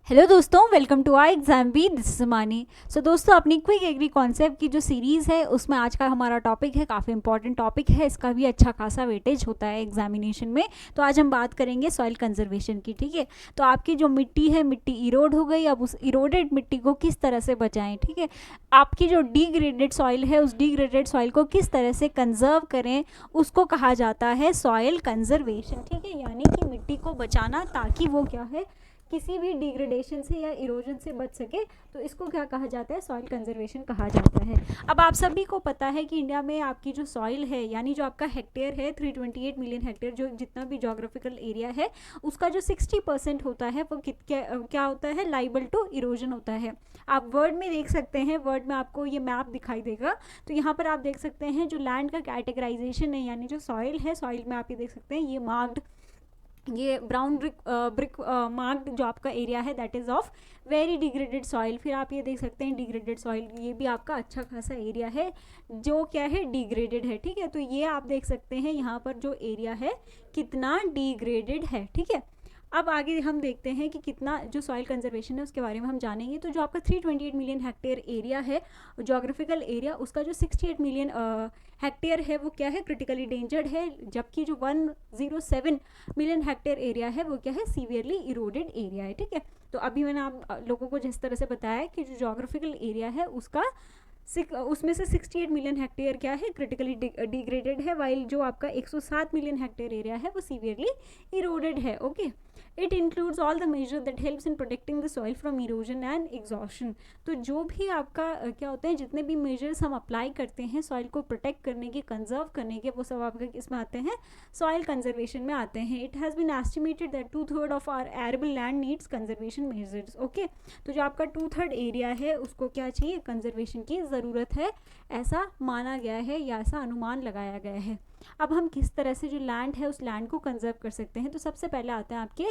Hello दोस्तों, welcome to I exam B. This is Mani. So दोस्तों, अपनी क्विक एग्री कॉन्सेप्ट की जो सीरीज़ है उसमें आज का हमारा टॉपिक है, काफ़ी इंपॉर्टेंट टॉपिक है, इसका भी अच्छा खासा वेटेज होता है एग्जामिनेशन में। तो आज हम बात करेंगे सॉइल कंजर्वेशन की। ठीक है, तो आपकी जो मिट्टी है, मिट्टी इरोड हो गई, अब उस इरोडेड मिट्टी को किस तरह से बचाएं। ठीक है, आपकी जो डिग्रेडेड सॉइल है, उस डिग्रेडेड सॉइल को किस तरह से कंजर्व करें, उसको कहा जाता है सॉइल कंजर्वेशन। ठीक है, यानी कि मिट्टी को बचाना ताकि वो क्या है, किसी भी डिग्रेडेशन से या इरोजन से बच सके। तो इसको क्या कहा जाता है, सॉइल कंजर्वेशन कहा जाता है। अब आप सभी को पता है कि इंडिया में आपकी जो सॉइल है, यानी जो आपका हेक्टेयर है 328 मिलियन हेक्टेयर, जो जितना भी जोग्राफिकल एरिया है, उसका जो 60% होता है वो क्या होता है, लाइबल टू इरोजन होता है। आप वर्ड में देख सकते हैं, वर्ड में आपको ये मैप दिखाई देगा। तो यहाँ पर आप देख सकते हैं जो लैंड का कैटेगराइजेशन है, यानी जो सॉइल है, सॉइल में आप ये देख सकते हैं, ये मार्क्ड, ये ब्राउन ब्रिक मार्क्ड जो आपका एरिया है, that is of very degraded soil. फिर आप ये देख सकते हैं डिग्रेडेड सॉइल, ये भी आपका अच्छा खासा एरिया है जो क्या है, डिग्रेडेड है। ठीक है, तो ये आप देख सकते हैं यहाँ पर जो एरिया है कितना डिग्रेडेड है। ठीक है, अब आगे हम देखते हैं कि कितना जो सॉइल कंजर्वेशन है उसके बारे में हम जानेंगे। तो जो आपका 328 मिलियन हेक्टेयर एरिया है, जोग्राफिकल एरिया, उसका जो 68 मिलियन हेक्टेयर है वो क्या है, क्रिटिकली डेंजर्ड है, जबकि जो 107 मिलियन हेक्टेयर एरिया है वो क्या है, सीवियरली इरोडेड एरिया है। ठीक है, तो अभी मैंने आप लोगों को जिस तरह से बताया कि जो जोग्राफिकल एरिया है उसका उसमें से 68 मिलियन हेक्टेयर क्या है, क्रिटिकली डिग्रेडेड है, वाइल जो आपका 107 मिलियन हेक्टेयर एरिया है वो सीवियरली इरोडेड है। Okay, it includes all the measure that helps in protecting the soil from erosion and exhaustion. तो जो भी आपका क्या होते हैं, जितने भी मेजर्स हम अप्लाई करते हैं सॉइल को प्रोटेक्ट करने के, कंजर्व करने के, वो सब आपके इसमें आते हैं, सॉइल कंजर्वेशन में आते हैं। It has been estimated that 2/3 of our arable land needs conservation measures. Okay, तो जो आपका 2/3 एरिया है उसको क्या चाहिए, कंजर्वेशन की ज़रूरत है, ऐसा माना गया है या ऐसा अनुमान लगाया गया है। अब हम किस तरह से जो लैंड है उस लैंड को कंजर्व कर सकते हैं, तो सबसे पहले आते हैं आपके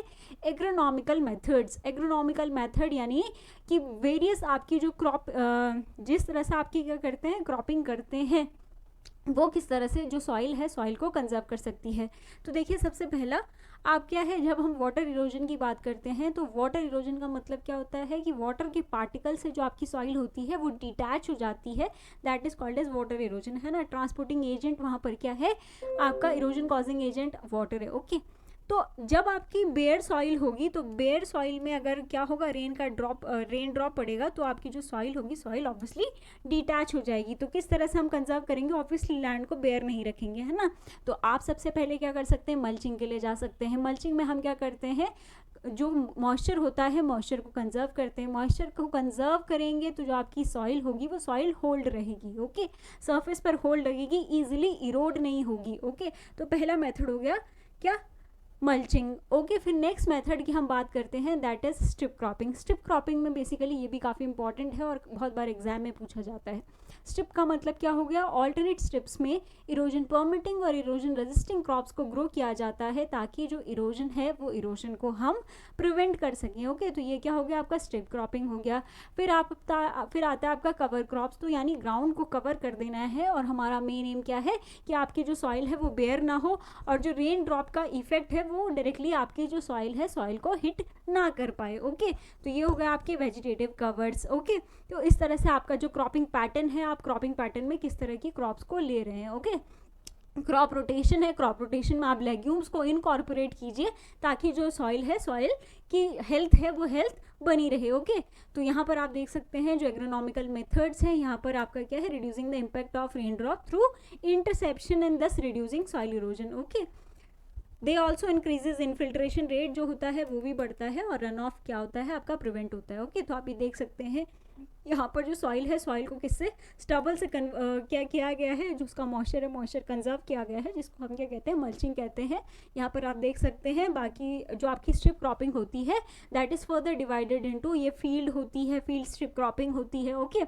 एग्रोनॉमिकल मेथड्स। एग्रोनॉमिकल मेथड यानी कि वेरियस आपकी जो क्रॉप, जिस तरह से आपकी क्या करते हैं, क्रॉपिंग करते हैं, वो किस तरह से जो सॉइल है, सॉइल को कंजर्व कर सकती है। तो देखिए, सबसे पहला आप क्या है, जब हम वाटर इरोजन की बात करते हैं तो वाटर इरोजन का मतलब क्या होता है कि वाटर के पार्टिकल से जो आपकी सॉइल होती है वो डिटैच हो जाती है, that is called as water erosion, है ना। ट्रांसपोर्टिंग एजेंट वहाँ पर क्या है, आपका इरोजन कॉजिंग एजेंट वाटर है। ओके, तो जब आपकी बेयर सॉइल होगी, तो बेयर सॉइल में अगर क्या होगा, रेन ड्रॉप पड़ेगा, तो आपकी जो सॉइल होगी, सॉइल ऑब्वियसली डिटैच हो जाएगी। तो किस तरह से हम कंजर्व करेंगे, ऑब्वियसली लैंड को बेयर नहीं रखेंगे, है ना। तो आप सबसे पहले क्या कर सकते हैं, मल्चिंग के लिए जा सकते हैं। मल्चिंग में हम क्या करते हैं, जो मॉइस्चर होता है, मॉइस्चर को कंजर्व करते हैं। मॉइस्चर को कंजर्व करेंगे तो जो आपकी सॉइल होगी वो सॉइल होल्ड रहेगी। ओके, सर्फेस पर होल्ड रहेगी, ईजिली इरोड नहीं होगी। ओके, तो पहला मेथड हो गया क्या, मल्चिंग। ओके, फिर नेक्स्ट मेथड की हम बात करते हैं, that is strip cropping. Strip cropping में बेसिकली ये भी काफ़ी इंपॉर्टेंट है और बहुत बार एग्जाम में पूछा जाता है। स्ट्रिप का मतलब क्या हो गया, ऑल्टरनेट स्ट्रिप्स में इरोजन परमिटिंग और इरोजन रेजिस्टिंग क्रॉप्स को ग्रो किया जाता है ताकि जो इरोजन है वो इरोजन को हम प्रिवेंट कर सकें। ओके, तो ये क्या हो गया, आपका स्ट्रिप क्रॉपिंग हो गया। फिर आता है आपका कवर क्रॉप्स, तो यानी ग्राउंड को कवर कर देना है, और हमारा मेन एम क्या है कि आपकी जो सॉइल है वो बेयर ना हो, और जो रेन ड्रॉप का इफेक्ट है वो डायरेक्टली आपकी जो सॉइल है, सॉइल को हिट ना कर पाए। ओके, तो ये हो गया आपके वेजिटेटिव कवर्स। ओके, तो इस तरह से आपका जो क्रॉपिंग पैटर्न है, आप क्रॉपिंग पैटर्न में किस तरह की क्रॉप्स को ले रहे हैं। ओके, क्रॉप रोटेशन है, क्रॉप रोटेशन में आप लेग्यूम्स को इनकॉर्पोरेट कीजिए ताकि जो सॉइल है, सॉइल की हेल्थ है वो हेल्थ बनी रहे। ओके, तो यहाँ पर आप देख सकते हैं जो एग्रोनॉमिकल मेथड्स हैं, यहाँ पर आपका क्या है, reducing the impact of rain drop through interception and thus reducing soil erosion. Okay, they also increases infiltration rate जो होता है वो भी बढ़ता है, और रन ऑफ क्या होता है आपका प्रिवेंट होता है। ओके, तो आप ये देख सकते हैं यहाँ पर जो सॉइल है, सॉइल को किससे, स्टबल से क्या किया गया है, जो उसका मॉइस्चर है, मॉइस्चर कंजर्व किया गया है, जिसको हम क्या कहते हैं, मल्चिंग कहते हैं। यहाँ पर आप देख सकते हैं। बाकी जो आपकी स्ट्रिप क्रॉपिंग होती है that is further divided into, ये फील्ड होती है, फील्ड स्ट्रिप क्रॉपिंग होती है। ओके,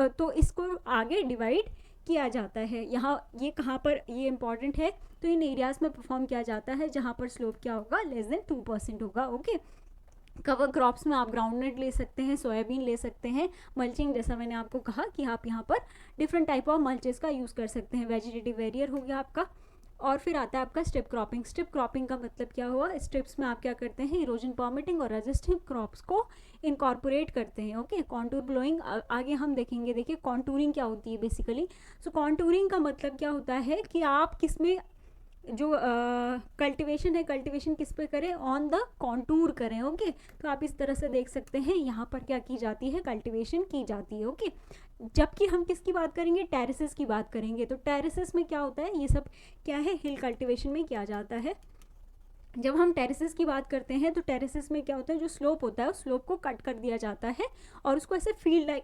तो इसको आगे डिवाइड किया जाता है। यहाँ ये कहाँ पर ये इंपॉर्टेंट है, तो इन एरियाज़ में परफॉर्म किया जाता है जहाँ पर स्लोप क्या होगा, लेस देन 2% होगा। ओके, कवर क्रॉप्स में आप ग्राउंडनट ले सकते हैं, सोयाबीन ले सकते हैं। मल्चिंग, जैसा मैंने आपको कहा कि आप यहाँ पर डिफरेंट टाइप ऑफ मल्चेस का यूज़ कर सकते हैं। वेजिटेटिव वेरियर हो गया आपका, और फिर आता है आपका स्ट्रिप क्रॉपिंग। स्ट्रिप क्रॉपिंग का मतलब क्या हुआ, स्ट्रिप्स में आप क्या करते हैं, इरोजन परमिटिंग और रेजिस्टिंग क्रॉप्स को इनकॉर्पोरेट करते हैं। ओके, कॉन्टूर ब्लोइंग आगे हम देखेंगे। देखिए कॉन्टूरिंग क्या होती है बेसिकली। सो कॉन्टूरिंग का मतलब क्या होता है कि आप किसमें जो कल्टीवेशन है, कल्टीवेशन किस पे करें, ऑन द कॉन्टूर करें। ओके, तो आप इस तरह से देख सकते हैं यहाँ पर क्या की जाती है, कल्टीवेशन की जाती है। ओके, जबकि हम किसकी बात करेंगे, टेरेसेस की बात करेंगे। तो टेरेसेस में क्या होता है, ये सब क्या है, हिल कल्टीवेशन में किया जाता है। जब हम टेरेसेस की बात करते हैं तो टेरेसेस में क्या होता है, जो स्लोप होता है उस स्लोप को कट कर दिया जाता है और उसको ऐसे फील्ड लाइक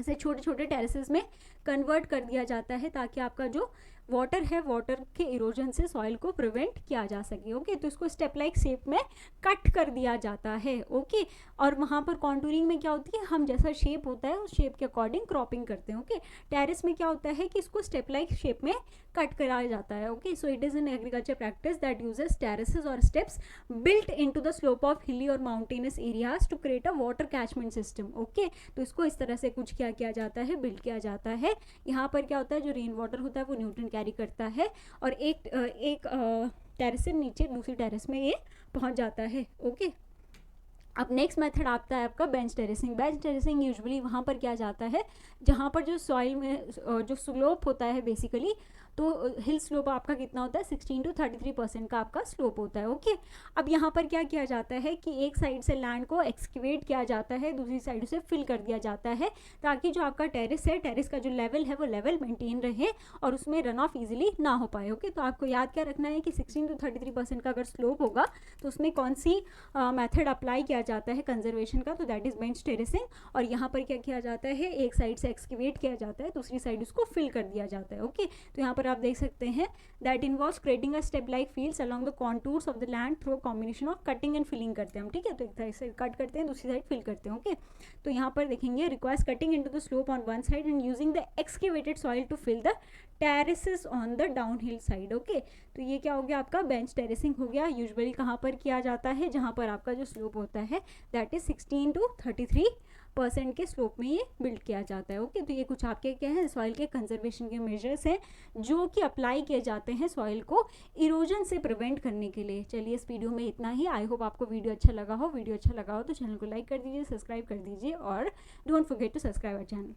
ऐसे छोटे छोटे टेरेसेस में कन्वर्ट कर दिया जाता है, ताकि आपका जो वाटर है, वाटर के इरोजन से सॉइल को प्रिवेंट किया जा सके। ओके, तो इसको स्टेप लाइक शेप में कट कर दिया जाता है। ओके, और वहाँ पर कॉन्टूरिंग में क्या होती है, हम जैसा शेप होता है उस शेप के अकॉर्डिंग क्रॉपिंग करते हैं। ओके, टेरेस में क्या होता है कि इसको स्टेप लाइक शेप में कट कराया जाता है। Okay, so it is an agriculture practice that uses terraces और steps built into the slope of hilly और mountainous areas to create a water catchment system. Okay, तो इसको इस तरह से कुछ क्या किया जाता है, बिल्ड किया जाता है। यहाँ पर क्या होता है, जो रेन वाटर होता है वो न्यूट्रन कैरी करता है और एक टेरेस से नीचे दूसरी टेरेस में ये पहुंच जाता है। ओके, अब नेक्स्ट मेथड आता है आपका bench terracing. Bench terracing usually वहाँ पर किया जाता है जहाँ पर जो सॉइल में जो स्लोप होता है बेसिकली, तो हिल स्लोप आपका कितना होता है, 16 to 33% का आपका स्लोप होता है। ओके, अब यहाँ पर क्या किया जाता है कि एक साइड से लैंड को एक्सकेवेट किया जाता है, दूसरी साइड से फिल कर दिया जाता है, ताकि जो आपका टेरेस है, टेरेस का जो लेवल है वो लेवल मेंटेन रहे और उसमें रन ऑफ ईजिली ना हो पाए। ओके, तो आपको याद क्या रखना है कि 16 to 33% का अगर स्लोप होगा तो उसमें कौन सी मेथड अप्लाई किया जाता है कंजर्वेशन का, तो दैट इज बेंच टेरेसिंग। और यहाँ पर क्या किया जाता है, एक साइड से एक्सकेवेट किया जाता है, दूसरी साइड उसको फिल कर दिया जाता है। ओके, तो यहाँ पर आप देख सकते हैं that involves creating a step like fields along the contours of the land through combination of cutting and filling करते हैं हम। ठीक है, तो एक साइड से कट करते हैं, दूसरी साइड फिल करते हैं। ओके, तो यहाँ पर देखेंगे requires cutting into the slope on one side and using the excavated soil to fill the terraces on the down hill side. Okay, तो ये क्या हो गया, आपका बेंच टेरेसिंग हो गया। यूजुअली कहाँ पर किया जाता है, जहाँ पर आपका जो स्लोप होता है दैट इज 16 to 33% के स्लोप में ये बिल्ड किया जाता है। ओके, तो ये कुछ आपके क्या है, सॉइल के कंजर्वेशन के मेजर्स हैं जो कि अप्लाई किए जाते हैं सॉइल को इरोजन से प्रिवेंट करने के लिए। चलिए इस वीडियो में इतना ही। आई होप आपको वीडियो अच्छा लगा हो। वीडियो अच्छा लगा हो तो चैनल को लाइक कर दीजिए, सब्सक्राइब कर दीजिए और don't forget to subscribe our channel.